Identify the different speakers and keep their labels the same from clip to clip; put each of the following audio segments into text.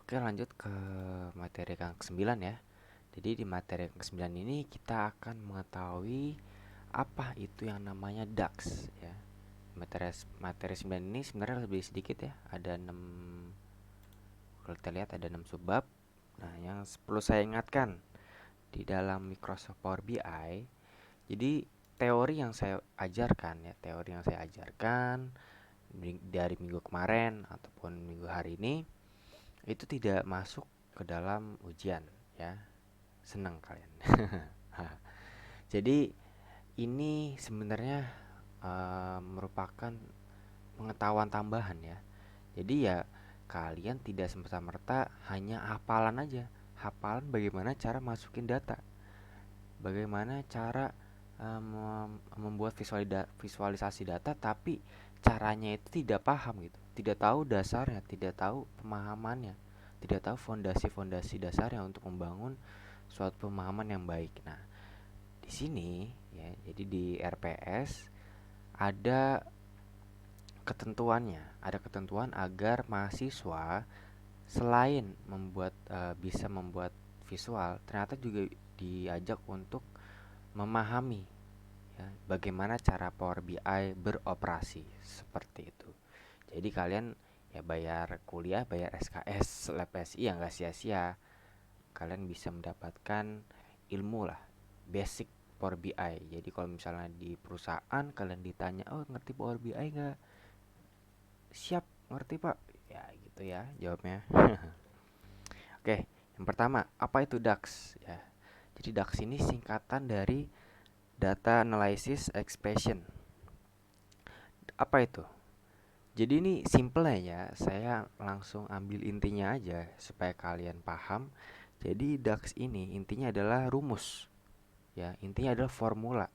Speaker 1: Oke, lanjut ke materi yang ke-9 ya. Jadi di materi yang ke-9 ini kita akan mengetahui apa itu yang namanya DAX ya. Materi materi 9 ini sebenarnya lebih sedikit ya. Ada 6, kalau kita lihat ada 6 subbab. Nah, yang perlu saya ingatkan di dalam Microsoft Power BI, jadi teori yang saya ajarkan ya, teori yang saya ajarkan dari minggu kemarin ataupun minggu hari ini itu tidak masuk ke dalam ujian ya. Senang kalian. Jadi ini sebenarnya merupakan pengetahuan tambahan ya. Jadi ya kalian tidak semata-merta hanya hafalan aja. Hafalan bagaimana cara masukin data, bagaimana cara membuat visualisasi data, tapi caranya itu tidak paham gitu, tidak tahu dasarnya, tidak tahu pemahamannya, tidak tahu fondasi-fondasi dasarnya untuk membangun suatu pemahaman yang baik. Nah, di sini ya, jadi di RPS ada ketentuannya, ada ketentuan agar mahasiswa selain bisa membuat visual, ternyata juga diajak untuk memahami ya, bagaimana cara Power BI beroperasi seperti itu. Jadi kalian ya bayar kuliah, bayar SKS, lab SI ya nggak sia-sia. Kalian bisa mendapatkan ilmu lah, basic Power BI. Jadi kalau misalnya di perusahaan kalian ditanya, oh ngerti Power BI nggak? Siap, ngerti pak. Ya gitu ya jawabnya. Oke, yang pertama apa itu DAX ya? Jadi DAX ini singkatan dari Data Analysis Expression. Apa itu? Jadi ini simple ya, saya langsung ambil intinya aja supaya kalian paham. Jadi DAX ini intinya adalah rumus, ya intinya adalah formula.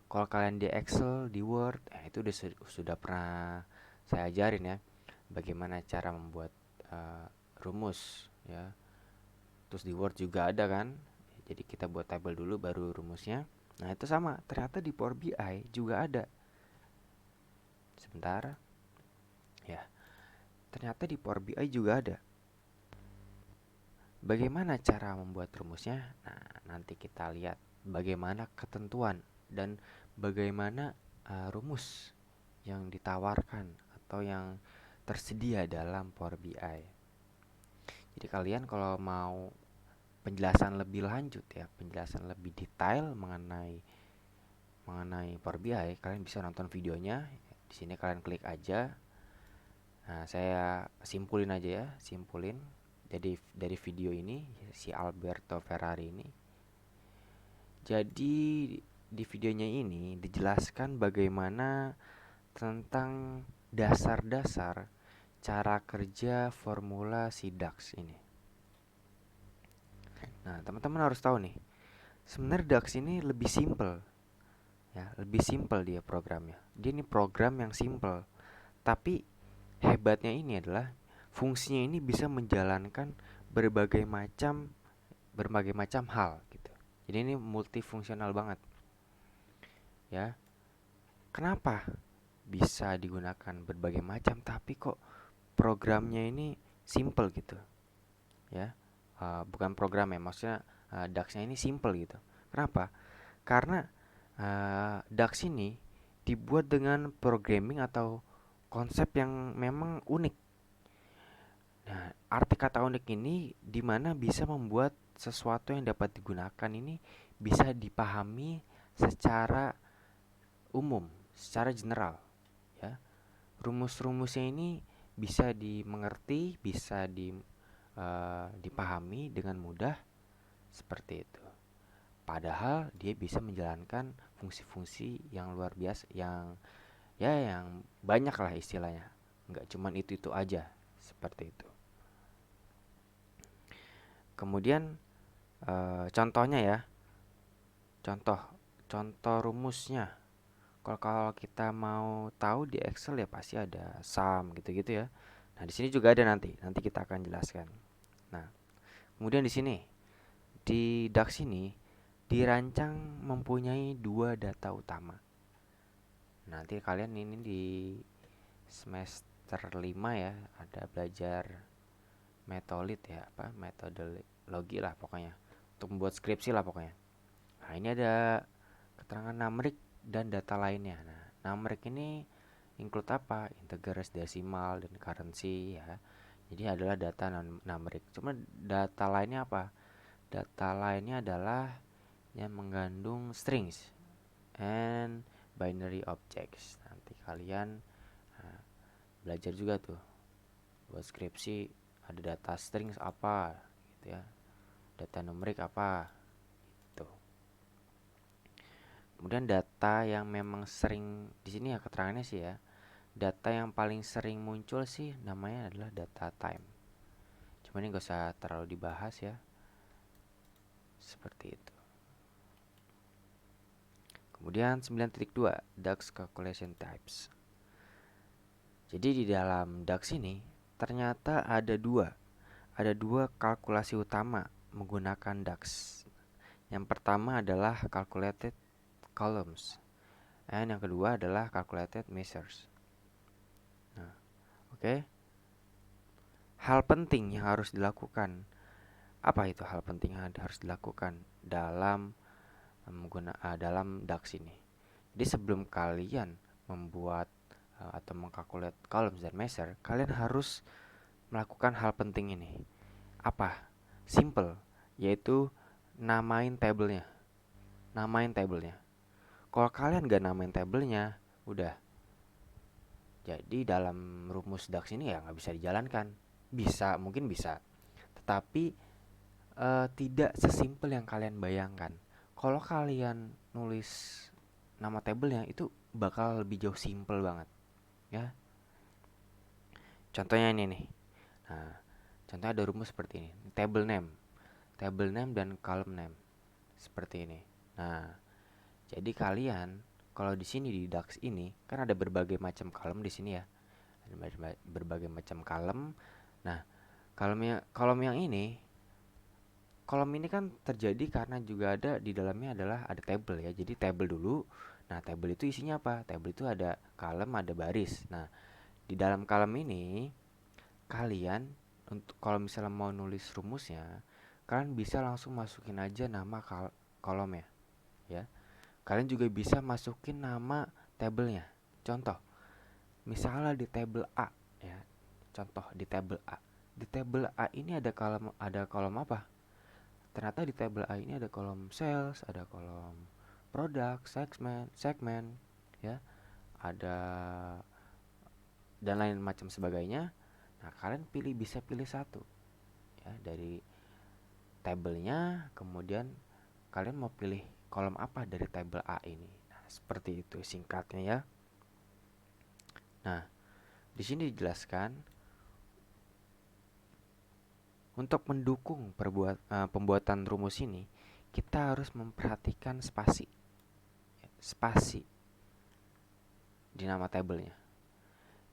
Speaker 1: Kalau kalian di Excel, di Word, itu sudah pernah saya ajarin ya, bagaimana cara membuat rumus, ya. Terus di Word juga ada kan, jadi kita buat tabel dulu baru rumusnya. Nah itu sama, ternyata di Power BI juga ada. Sebentar, ya. Ternyata di Power BI juga ada. Bagaimana cara membuat rumusnya? Nah, nanti kita lihat bagaimana ketentuan dan bagaimana rumus yang ditawarkan atau yang tersedia dalam Power BI. Jadi kalian kalau mau penjelasan lebih lanjut ya, penjelasan lebih detail mengenai mengenai Power BI, kalian bisa nonton videonya. Di sini kalian klik aja. Nah, saya simpulin aja ya, simpulin. Jadi dari video ini si Alberto Ferrari ini. Jadi di videonya ini dijelaskan bagaimana tentang dasar-dasar cara kerja formula si DAX ini. Nah, teman-teman harus tahu nih, sebenarnya DAX ini lebih simple ya, lebih simple dia programnya. Dia ini program yang simple, tapi hebatnya ini adalah fungsinya ini bisa menjalankan berbagai macam berbagai macam hal gitu. Jadi ini multifungsional banget. Ya. Kenapa bisa digunakan berbagai macam tapi kok programnya ini simple gitu? Ya. Bukan program ya, maksudnya DAX-nya ini simple gitu. Kenapa? Karena DAX ini dibuat dengan programming atau konsep yang memang unik. Nah, arti kata unik ini dimana bisa membuat sesuatu yang dapat digunakan ini bisa dipahami secara umum, secara general, ya. Rumus-rumusnya ini bisa dimengerti, bisa dipahami dengan mudah seperti itu. Padahal dia bisa menjalankan fungsi-fungsi yang luar biasa, yang ya yang banyak lah istilahnya. Nggak cuman itu aja, seperti itu. Kemudian contohnya ya, contoh contoh rumusnya. Kalau kita mau tahu di Excel ya pasti ada sum gitu-gitu ya. Nah, di sini juga ada nanti kita akan jelaskan. Nah, kemudian di sini di DAX ini dirancang mempunyai dua data utama. Nanti kalian ini di semester 5 ya, ada belajar metodologi lah pokoknya, untuk membuat skripsi lah pokoknya. Nah, ini ada keterangan numeric dan data lainnya. Nah, numeric ini include apa? Integers, desimal, dan currency ya. Jadi adalah data numeric. Cuma data lainnya apa? Data lainnya adalah yang mengandung strings and binary objects. Nanti kalian belajar juga tuh buat skripsi, ada data strings apa gitu ya, data numerik apa gitu. Kemudian data yang memang sering di sini ya keterangannya sih ya, data yang paling sering muncul sih namanya adalah data time. Cuma ini gak usah terlalu dibahas ya, seperti itu. Kemudian 9.2 DAX calculation types. Jadi di dalam DAX ini ternyata ada dua kalkulasi utama menggunakan DAX. Yang pertama adalah calculated columns, dan yang kedua adalah calculated measures. Nah, oke. Hal penting yang harus dilakukan. Apa itu hal penting yang harus dilakukan dalam dalam DAX ini? Jadi sebelum kalian membuat atau mengkalkulate columns dan measure, kalian harus melakukan hal penting ini. Apa? Simple, yaitu namain tabelnya. Kalau kalian gak namain tabelnya, udah. Jadi dalam rumus DAX ini ya nggak bisa dijalankan. Mungkin bisa, tetapi tidak sesimpel yang kalian bayangkan. Kalau kalian nulis nama tabelnya itu bakal lebih jauh simple banget, ya. Contohnya ini nih. Nah, contohnya ada rumus seperti ini. Table name dan column name seperti ini. Nah, jadi kalian kalau di sini di DAX ini kan ada berbagai macam column di sini ya. Ada berbagai macam column. Nah, kolom yang ini kan terjadi karena juga ada di dalamnya adalah ada table ya. Jadi table dulu. Nah, table itu isinya apa? Table itu ada column, ada baris. Nah, di dalam column ini kalian untuk kalau misalnya mau nulis rumusnya, kalian bisa langsung masukin aja nama kolomnya ya. Kalian juga bisa masukin nama tabelnya. Contoh, misalnya di table A ya. Contoh di table A. Di table A ini ada kolom apa? Ternyata di table A ini ada kolom sales, ada kolom produk, segmen ya. Ada dan lain macam sebagainya. Nah, kalian bisa pilih satu ya dari tabelnya, kemudian kalian mau pilih kolom apa dari table A ini. Nah, seperti itu singkatnya ya. Nah, di sini dijelaskan untuk mendukung pembuatan rumus ini, kita harus memperhatikan spasi di nama tabelnya.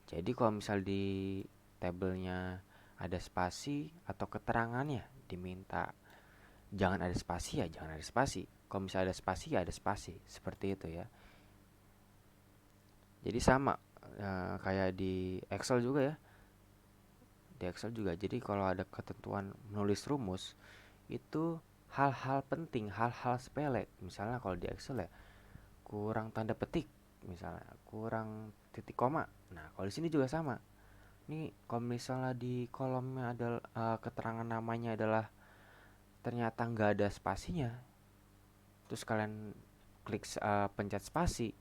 Speaker 1: Jadi kalau misal di tabelnya ada spasi atau keterangannya diminta jangan ada spasi ya jangan ada spasi. Kalau misalnya ada spasi ya ada spasi. Seperti itu ya. Jadi sama kayak di Excel juga ya. Di Excel juga. Jadi kalau ada ketentuan menulis rumus itu hal-hal penting, hal-hal sepele. Misalnya kalau di Excel ya kurang tanda petik, misalnya kurang titik koma. Nah, kalau di sini juga sama. Ini kalau misalnya di kolomnya ada keterangan namanya adalah ternyata nggak ada spasinya, terus kalian pencet spasi,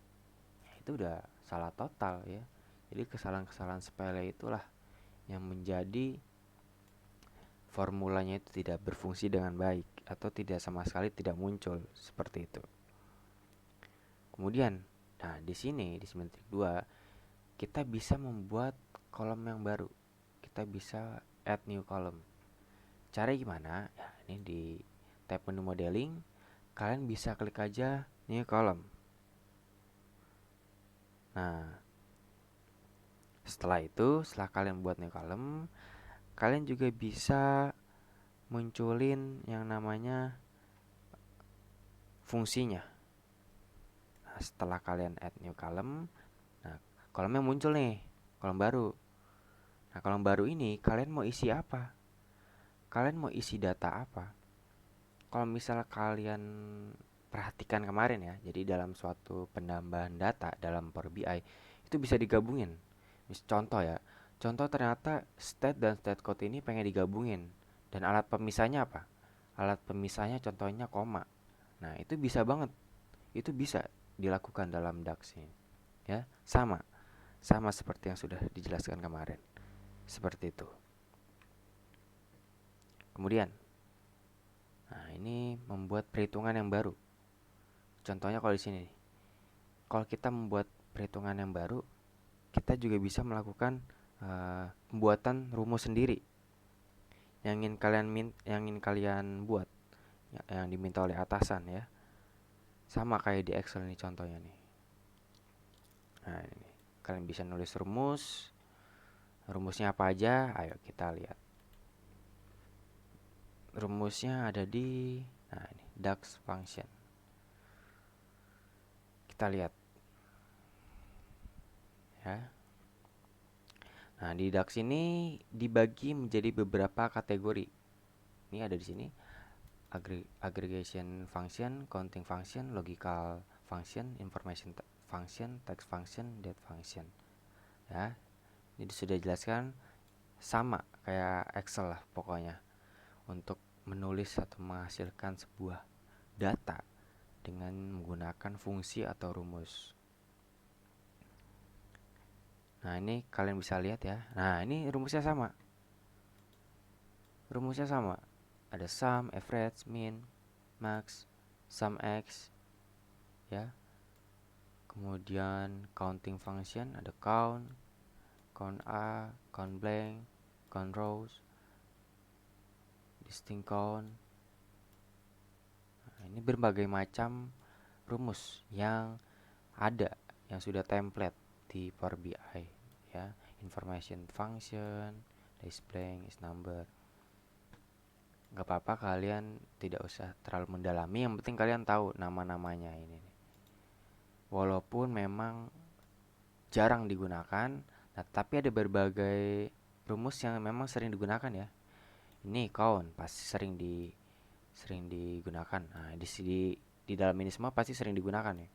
Speaker 1: ya itu udah salah total ya. Jadi kesalahan-kesalahan sepele itulah yang menjadi formulanya itu tidak berfungsi dengan baik atau tidak sama sekali tidak muncul seperti itu. Kemudian, nah di sini di 9.2 kita bisa membuat kolom yang baru. Kita bisa add new column. Cara gimana? Ya, ini di tab menu modeling, kalian bisa klik aja new column. Nah, setelah kalian buat new column, kalian juga bisa munculin yang namanya fungsinya. Nah, setelah kalian add new column, nah kolomnya muncul nih, kolom baru. Nah, kolom baru ini kalian mau isi apa? kalian mau isi data apa? Kalau misalnya kalian perhatikan kemarin ya, jadi dalam suatu penambahan data dalam Power BI itu bisa digabungin. Contoh ya, contoh ternyata state dan state code ini pengen digabungin, dan alat pemisahnya apa? Alat pemisahnya contohnya koma. Nah itu bisa banget, itu bisa dilakukan dalam DAX ini. Ya, sama seperti yang sudah dijelaskan kemarin, seperti itu. Kemudian, nah ini membuat perhitungan yang baru. Contohnya kalau di sini nih, kalau kita membuat perhitungan yang baru, kita juga bisa melakukan pembuatan rumus sendiri yang ingin kalian buat, yang diminta oleh atasan ya. Sama kayak di Excel nih contohnya nih. Nah, ini kalian bisa nulis rumus. Rumusnya apa aja? Ayo kita lihat. Rumusnya ada di ini DAX function. Kita lihat ya. Nah, di DAX ini dibagi menjadi beberapa kategori. Ini ada di sini. Aggregation function, counting function, logical function, information function, text function, date function. Ya, ini sudah dijelaskan, sama kayak Excel lah pokoknya, untuk menulis atau menghasilkan sebuah data dengan menggunakan fungsi atau rumus. Nah, ini kalian bisa lihat ya. Nah, ini rumusnya sama. Ada sum, average, min, max, sum x ya. Kemudian counting function ada count, count A, count blank, count rows, distinct count. Nah, ini berbagai macam rumus yang ada, yang sudah template di Power BI ya. Information function, is blank, is number. Gak apa-apa kalian tidak usah terlalu mendalami, yang penting kalian tahu nama-namanya ini. Walaupun memang jarang digunakan, nah tapi ada berbagai rumus yang memang sering digunakan ya. Ini count pasti sering digunakan. Nah, di dalam ini semua pasti sering digunakan ya.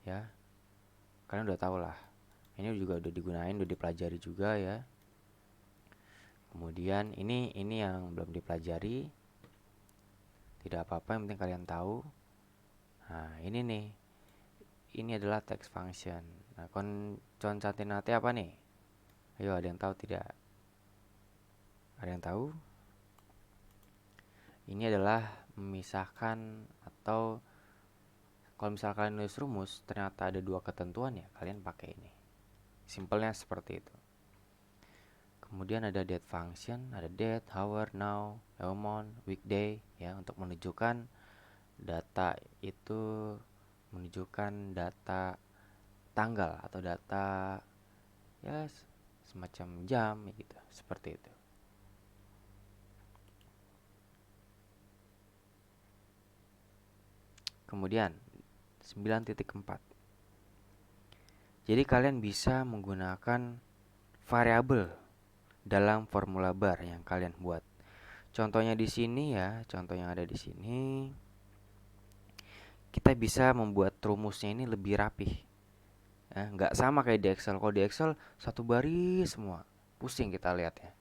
Speaker 1: Ya, kalian udah tahu lah. Ini juga udah digunain, udah dipelajari juga ya. Kemudian ini yang belum dipelajari, tidak apa-apa, yang penting kalian tahu. Nah, ini nih. Ini adalah text function. Nah, concatenate apa nih? Ayo, ada yang tahu tidak? Ada yang tahu? Ini adalah memisahkan, atau kalau misalnya kalian nulis rumus ternyata ada dua ketentuan ya, kalian pakai ini. Simpelnya seperti itu. Kemudian ada date function, ada date, hour, now, month, weekday ya, untuk menunjukkan data itu, menunjukkan data tanggal atau data ya semacam jam gitu, seperti itu. Kemudian 9.4. Jadi kalian bisa menggunakan variabel dalam formula bar yang kalian buat. Contohnya di sini ya, contoh yang ada di sini, kita bisa membuat rumusnya ini lebih rapih. Ya, nggak sama kayak di Excel. Kalau di Excel satu baris semua, pusing kita lihat ya.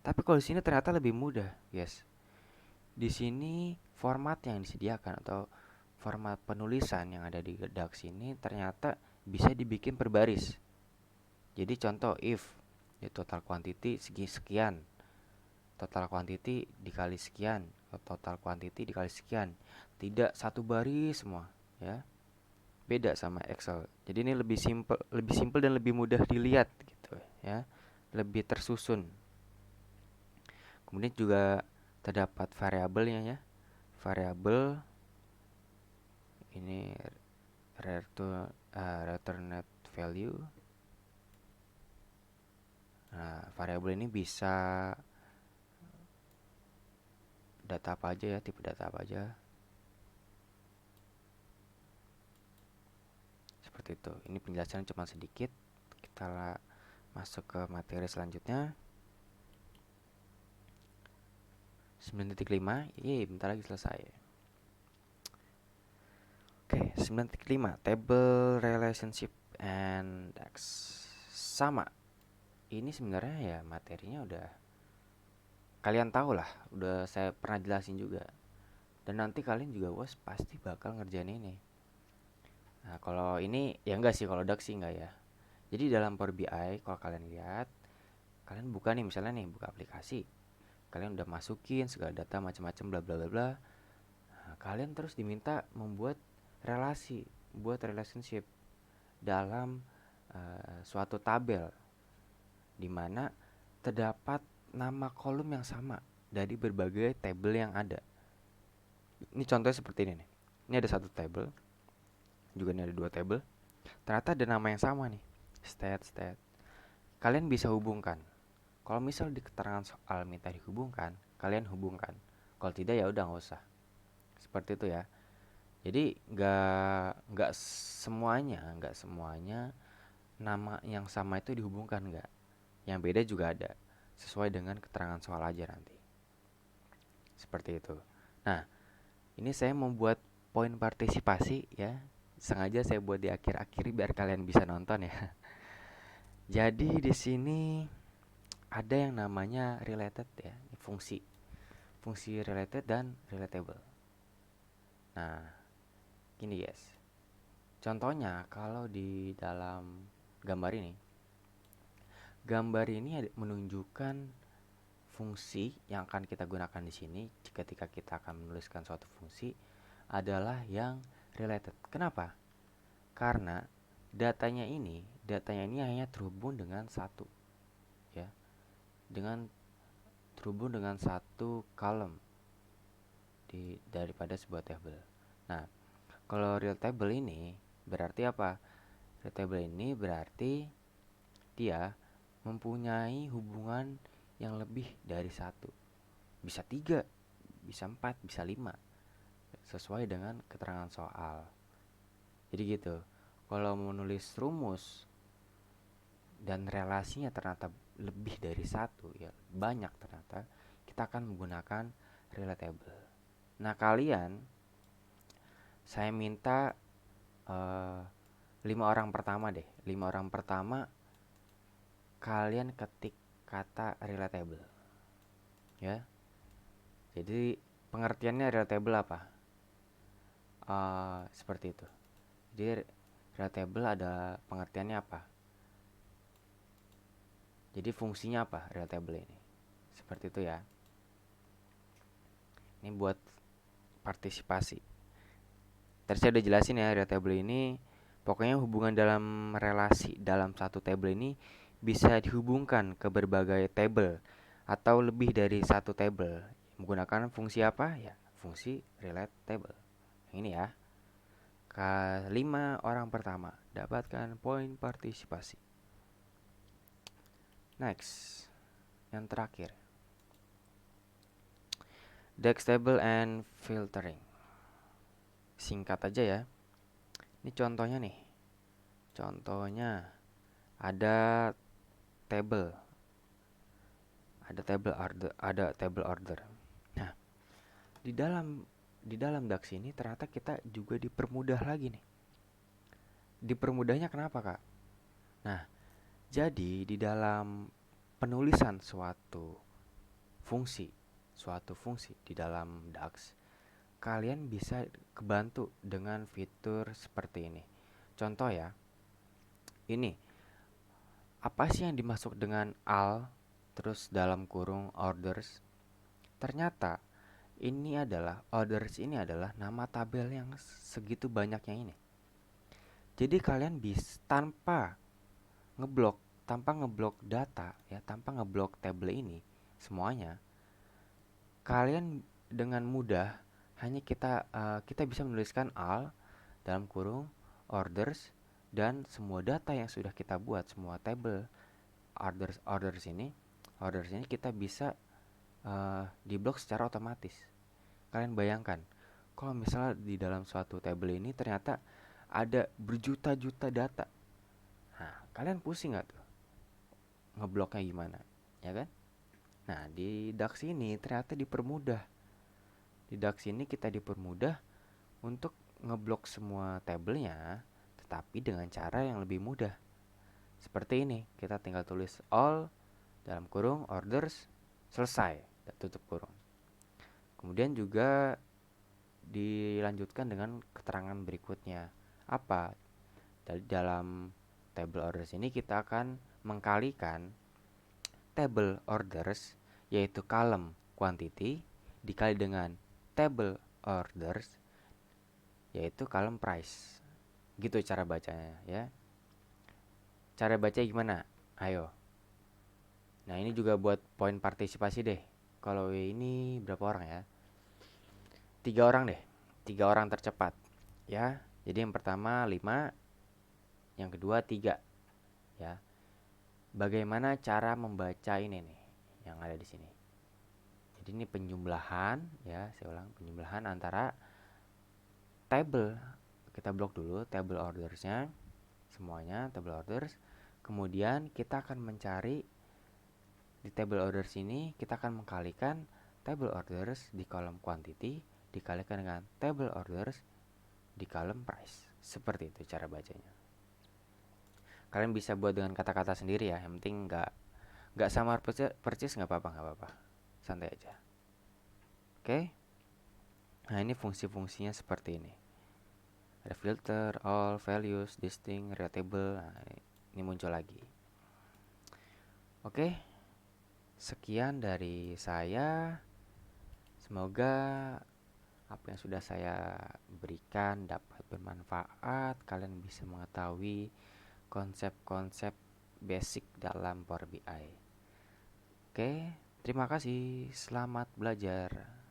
Speaker 1: Tapi kalau di sini ternyata lebih mudah, guys. Di sini format yang disediakan atau format penulisan yang ada di DAX ini ternyata bisa dibikin per baris. Jadi contoh if ya, total quantity sekian, total quantity dikali sekian, total quantity dikali sekian, tidak satu baris semua ya. Beda sama Excel. Jadi ini lebih simpel dan lebih mudah dilihat gitu ya, lebih tersusun. Kemudian juga terdapat variabelnya ya. Variabel ini returned value. Nah, variabel ini bisa data apa aja ya, tipe data apa aja. Seperti itu. Ini penjelasan cuma sedikit. Kita masuk ke materi selanjutnya. 9.5, bentar lagi selesai. Oke, 9.5, table relationship and DAX. Sama, ini sebenarnya ya materinya udah kalian tahu lah, udah saya pernah jelasin juga. Dan nanti kalian juga pasti bakal ngerjain ini. Nah, kalau ini ya enggak sih, kalau DAX sih enggak ya. Jadi dalam Power BI kalau kalian lihat, kalian buka nih misalnya nih, buka aplikasi. Kalian udah masukin segala data macam-macam bla bla bla bla. Nah, kalian terus diminta membuat relasi, buat relationship dalam suatu tabel di mana terdapat nama kolom yang sama dari berbagai tabel yang ada. Ini contohnya seperti ini nih. Ini ada satu tabel, juga ini ada dua tabel. Ternyata ada nama yang sama nih, stat. Kalian bisa hubungkan. Kalau misal di keterangan soal minta dihubungkan, kalian hubungkan. Kalau tidak ya udah nggak usah. Seperti itu ya. Jadi nggak semuanya nama yang sama itu dihubungkan, nggak. Yang beda juga ada. Sesuai dengan keterangan soal aja nanti. Seperti itu. Nah, ini saya membuat poin partisipasi ya. Sengaja saya buat di akhir-akhir biar kalian bisa nonton ya. Jadi di sini ada yang namanya related ya, fungsi. Fungsi related dan relatable. Nah, gini guys. Contohnya kalau di dalam gambar ini menunjukkan fungsi yang akan kita gunakan di sini ketika kita akan menuliskan suatu fungsi adalah yang related. Kenapa? Karena datanya ini hanya terhubung dengan satu, ya, terhubung dengan satu column daripada sebuah table. Nah, kalau real table ini berarti apa? Real table ini berarti dia mempunyai hubungan yang lebih dari satu. Bisa tiga, bisa empat, bisa lima. Sesuai dengan keterangan soal. Jadi gitu. Kalau menulis rumus dan relasinya ternyata lebih dari satu, ya banyak ternyata, kita akan menggunakan relatable. Nah kalian, saya minta 5 orang pertama deh. 5 orang pertama kalian ketik kata relatable, ya. Jadi pengertiannya relatable apa? Seperti itu. Jadi relatable ada pengertiannya apa? Jadi fungsinya apa relatable ini? Seperti itu ya. Ini buat partisipasi. Tadi saya udah jelasin ya, relatable ini pokoknya hubungan dalam relasi dalam satu table ini bisa dihubungkan ke berbagai table atau lebih dari satu table menggunakan fungsi apa? Ya, fungsi relatable. Yang ini ya. Kelima orang pertama dapatkan poin partisipasi. Next, yang terakhir, DAX table and filtering. Singkat aja ya. Ini contohnya nih. Contohnya ada table, ada table order. Nah, di dalam DAX ini ternyata kita juga dipermudah lagi nih. Dipermudahnya kenapa, Kak? Nah, jadi di dalam penulisan suatu fungsi di dalam DAX, kalian bisa kebantu dengan fitur seperti ini. Contoh ya, ini apa sih yang dimaksud dengan al terus dalam kurung orders? Ternyata orders ini adalah nama tabel yang segitu banyaknya ini. Jadi kalian bisa tanpa ngeblok data ya, tanpa ngeblok tabel ini semuanya, kalian dengan mudah hanya kita bisa menuliskan al dalam kurung orders dan semua data yang sudah kita buat, semua table orders ini kita bisa diblok secara otomatis. Kalian bayangkan kalau misalnya di dalam suatu table ini ternyata ada berjuta-juta data. Nah, kalian pusing nggak tuh ngebloknya gimana, ya kan? Nah, di DAX ini ternyata dipermudah. Di DAX ini kita dipermudah untuk ngeblok semua tabelnya, tetapi dengan cara yang lebih mudah. Seperti ini, kita tinggal tulis all dalam kurung orders selesai dan tutup kurung. Kemudian juga dilanjutkan dengan keterangan berikutnya. Apa? Dalam table orders ini kita akan mengkalikan table orders, yaitu column quantity dikali dengan table orders, yaitu column price. Gitu cara bacanya ya. Cara baca gimana? Ayo. Nah, ini juga buat poin partisipasi deh. Kalau ini berapa orang ya? 3 orang deh. 3 orang tercepat ya. Jadi yang pertama 5, yang kedua 3 ya. Bagaimana cara membaca ini nih yang ada di sini? Jadi ini penjumlahan ya, saya ulang, penjumlahan antara table. Kita blok dulu table ordersnya, semuanya table orders. Kemudian kita akan mencari di table orders ini, kita akan mengkalikan table orders di kolom quantity dikalikan dengan table orders di kolom price. Seperti itu cara bacanya. Kalian bisa buat dengan kata-kata sendiri ya, yang penting nggak sama purchase, nggak apa-apa, nggak apa-apa, santai aja. Oke. Nah, ini fungsi-fungsinya seperti ini. Ada filter, all, values, distinct, readable. Nah, ini muncul lagi. Oke, sekian dari saya. Semoga apa yang sudah saya berikan dapat bermanfaat. Kalian bisa mengetahui konsep-konsep basic dalam Power BI. Oke, terima kasih. Selamat belajar.